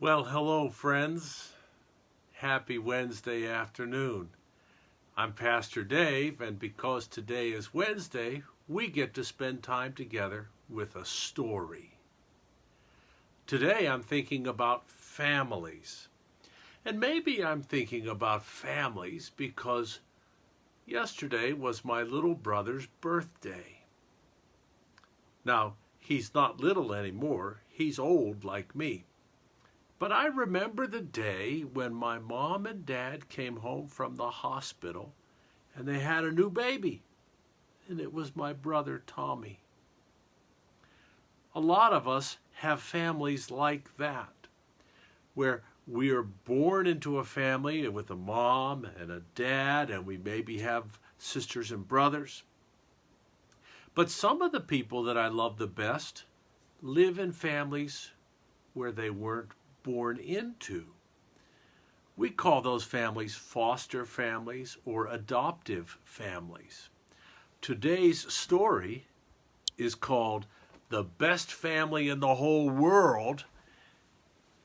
Well, hello, friends. Happy Wednesday afternoon. I'm Pastor Dave, and because today is Wednesday, we get to spend time together with a story. Today, I'm thinking about families. And maybe I'm thinking about families because yesterday was my little brother's birthday. Now, he's not little anymore, he's old like me. But I remember the day when my mom and dad came home from the hospital and they had a new baby, and it was my brother Tommy. A lot of us have families like that, where we are born into a family with a mom and a dad, and we maybe have sisters and brothers. But some of the people that I love the best live in families where they weren't born into. We call those families foster families or adoptive families. Today's story is called The Best Family in the Whole World,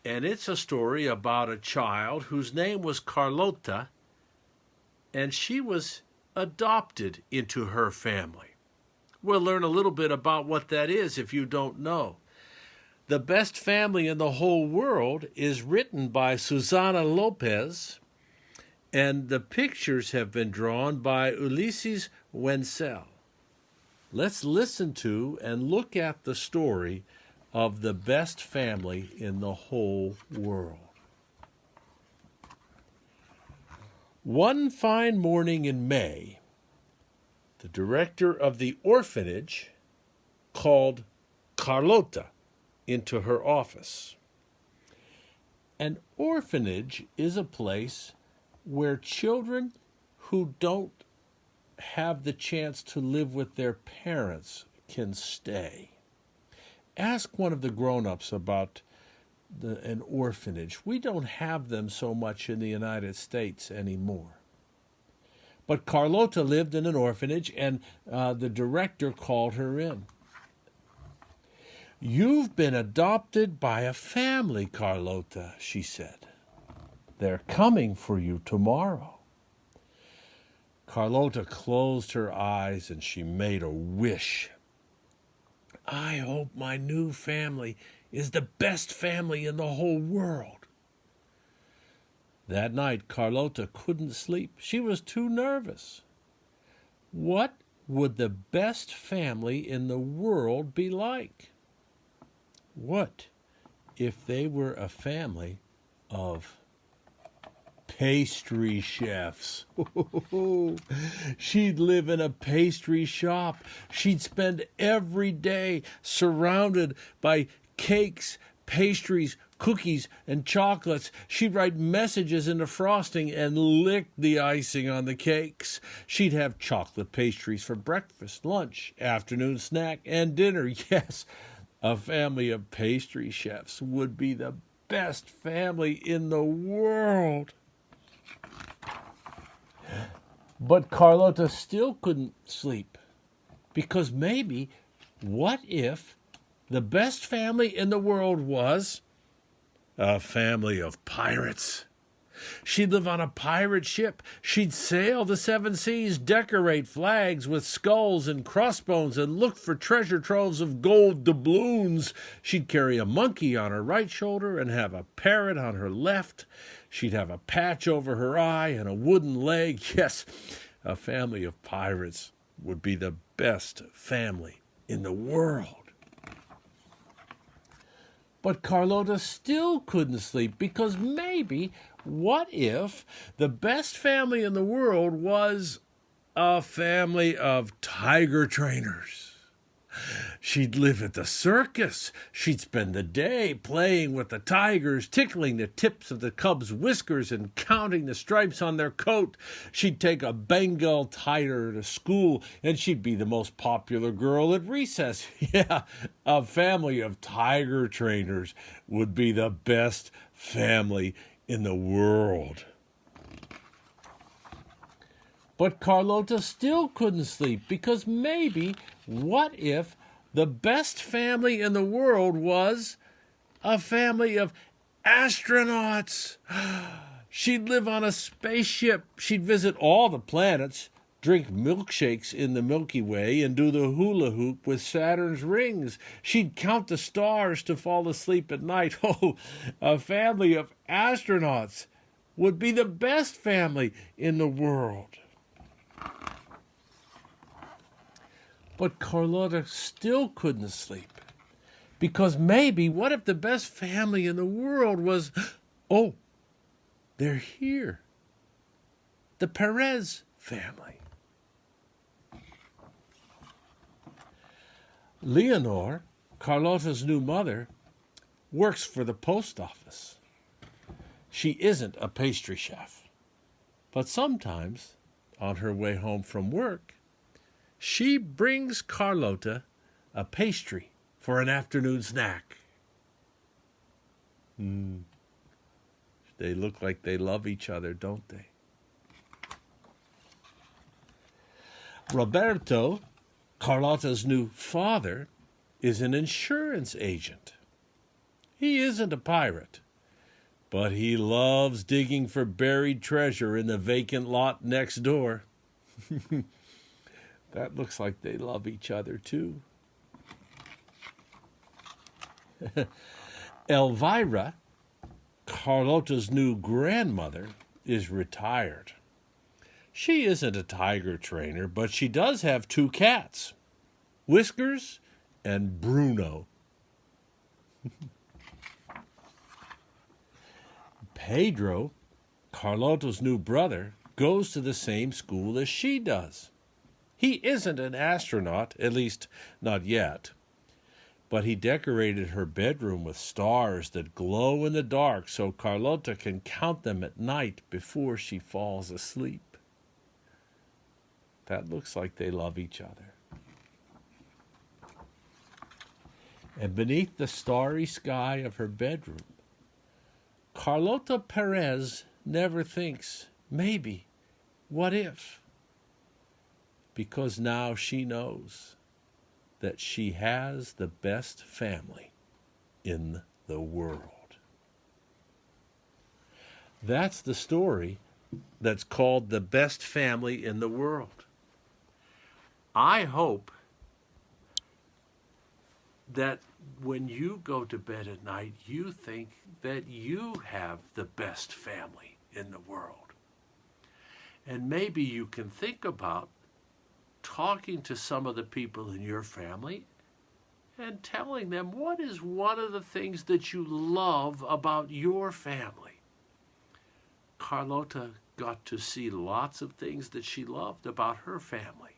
and it's a story about a child whose name was Carlota, and she was adopted into her family. We'll learn a little bit about what that is if you don't know. The Best Family in the Whole World is written by Susana Lopez, and the pictures have been drawn by Ulysses Wenzel. Let's listen to and look at the story of the best family in the whole world. One fine morning in May, the director of the orphanage called Carlota into her office. An orphanage is a place where children who don't have the chance to live with their parents can stay. Ask one of the grown-ups about an orphanage. We don't have them so much in the United States anymore. But Carlota lived in an orphanage, and the director called her in. "You've been adopted by a family, Carlota," she said. "They're coming for you tomorrow." Carlota closed her eyes and she made a wish. "I hope my new family is the best family in the whole world." That night, Carlota couldn't sleep. She was too nervous. What would the best family in the world be like? What if they were a family of pastry chefs? She'd live in a pastry shop. She'd spend every day surrounded by cakes, pastries, cookies, and chocolates. She'd write messages in the frosting and lick the icing on the cakes. She'd have chocolate pastries for breakfast, lunch, afternoon snack, and dinner. Yes, a family of pastry chefs would be the best family in the world. But Carlota still couldn't sleep, because maybe, what if the best family in the world was a family of pirates? She'd live on a pirate ship. She'd sail the seven seas, decorate flags with skulls and crossbones, and look for treasure troves of gold doubloons. She'd carry a monkey on her right shoulder and have a parrot on her left. She'd have a patch over her eye and a wooden leg. Yes, a family of pirates would be the best family in the world. But Carlota still couldn't sleep, because maybe, what if the best family in the world was a family of tiger trainers? She'd live at the circus. She'd spend the day playing with the tigers, tickling the tips of the cubs' whiskers and counting the stripes on their coat. She'd take a Bengal tiger to school, and she'd be the most popular girl at recess. Yeah, a family of tiger trainers would be the best family in the world. But Carlota still couldn't sleep, because maybe, what if the best family in the world was a family of Astronauts! She'd live on a spaceship. She'd visit all the planets, drink milkshakes in the Milky Way, and do the hula hoop with Saturn's rings. She'd count the stars to fall asleep at night. Oh, a family of astronauts would be the best family in the world. But Carlota still couldn't sleep. Because maybe, what if the best family in the world was, oh, they're here. The Perez family. Leonor, Carlota's new mother, works for the post office. She isn't a pastry chef, but sometimes, on her way home from work, she brings Carlota a pastry for an afternoon snack. They look like they love each other, don't they? Roberto, Carlota's new father, is an insurance agent. He isn't a pirate, but he loves digging for buried treasure in the vacant lot next door. That looks like they love each other, too. Elvira, Carlota's new grandmother, is retired. She isn't a tiger trainer, but she does have 2 cats, Whiskers and Bruno. Pedro, Carlota's new brother, goes to the same school as she does. He isn't an astronaut, at least not yet. But he decorated her bedroom with stars that glow in the dark so Carlota can count them at night before she falls asleep. That looks like they love each other. And beneath the starry sky of her bedroom, Carlota Perez never thinks, maybe, what if? Because now she knows that she has the best family in the world. That's the story that's called The Best Family in the World. I hope that when you go to bed at night, you think that you have the best family in the world. And maybe you can think about talking to some of the people in your family and telling them what is one of the things that you love about your family. Carlota got to see lots of things that she loved about her family.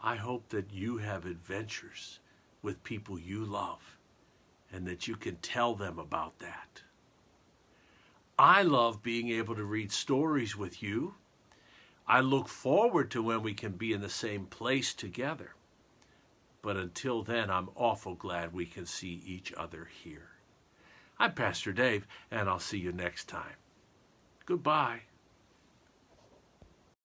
I hope that you have adventures with people you love and that you can tell them about that. I love being able to read stories with you. I look forward to when we can be in the same place together. But until then, I'm awful glad we can see each other here. I'm Pastor Dave, and I'll see you next time. Goodbye.